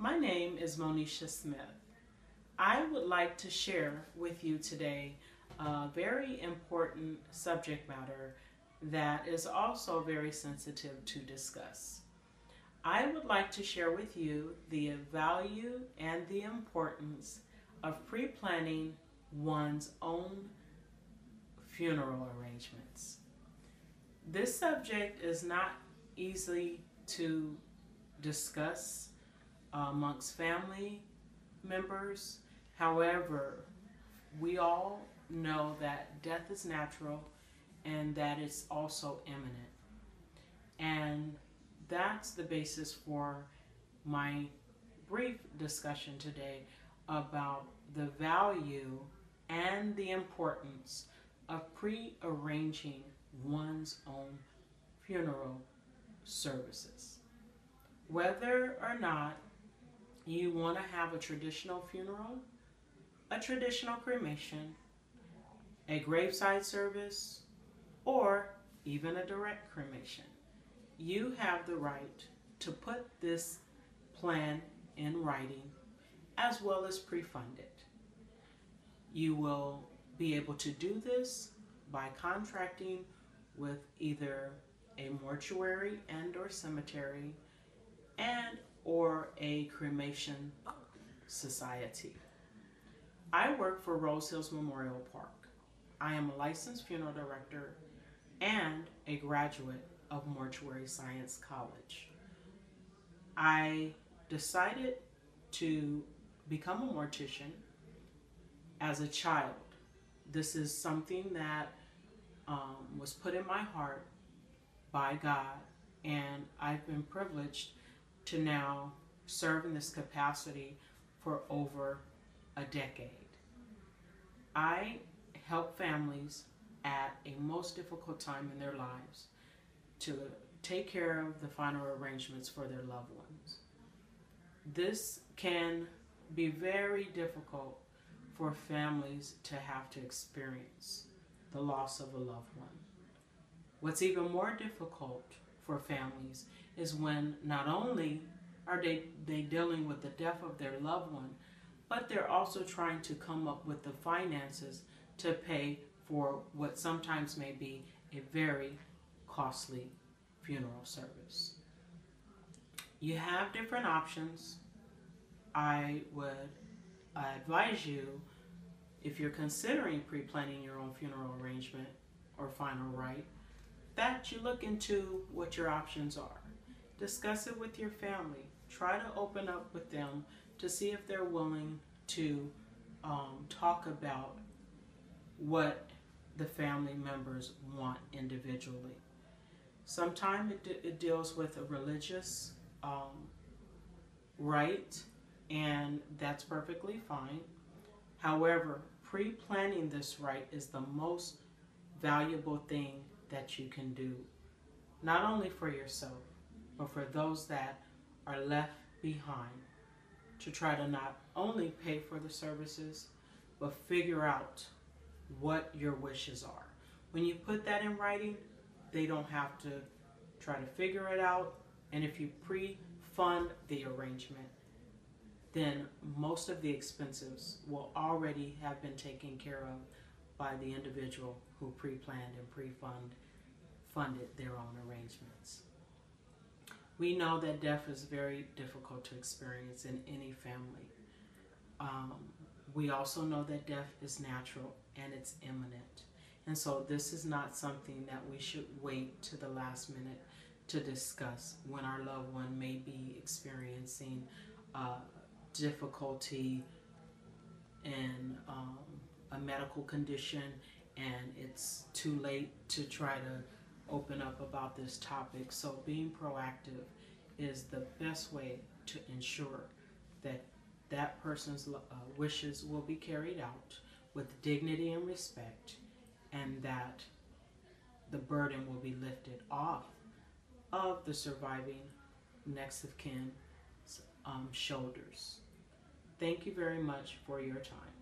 My name is Monisha Smith. I would like to share with you today a very important subject matter that is also very sensitive to discuss. I would like to share with you the value and the importance of pre-planning one's own funeral arrangements. This subject is not easy to discuss amongst family members. However, we all know that death is natural and that it's also imminent. And that's the basis for my brief discussion today about the value and the importance of pre-arranging one's own funeral services. Whether or not you want to have a traditional funeral, a traditional cremation, a graveside service, or even a direct cremation, you have the right to put this plan in writing as well as pre-fund it. You will be able to do this by contracting with either a mortuary and or cemetery and or a cremation society. I work for Rose Hills Memorial Park. I am a licensed funeral director and a graduate of Mortuary Science College. I decided to become a mortician as a child. This is something that was put in my heart by God, and I've been privileged to now serve in this capacity for over a decade. I help families at a most difficult time in their lives to take care of the final arrangements for their loved ones. This can be very difficult for families to have to experience the loss of a loved one. What's even more difficult for families is when not only are they dealing with the death of their loved one, but they're also trying to come up with the finances to pay for what sometimes may be a very costly funeral service. You have different options. I would advise you, if you're considering pre-planning your own funeral arrangement or final rite, that you look into what your options are. Discuss it with your family. Try to open up with them to see if they're willing to talk about what the family members want individually. Sometimes it deals with a religious rite, and that's perfectly fine. However, pre-planning this rite is the most valuable thing that you can do, not only for yourself, but for those that are left behind, to try to not only pay for the services, but figure out what your wishes are. When you put that in writing, they don't have to try to figure it out. And if you pre-fund the arrangement, then most of the expenses will already have been taken care of by the individual who pre-planned and pre-funded their own arrangements. We know that death is very difficult to experience in any family. We also know that death is natural and it's imminent. And so this is not something that we should wait to the last minute to discuss when our loved one may be experiencing difficulty in a medical condition, and it's too late to try to open up about this topic. So being proactive is the best way to ensure that that person's wishes will be carried out with dignity and respect, and that the burden will be lifted off of the surviving next of kin's shoulders. Thank you very much for your time.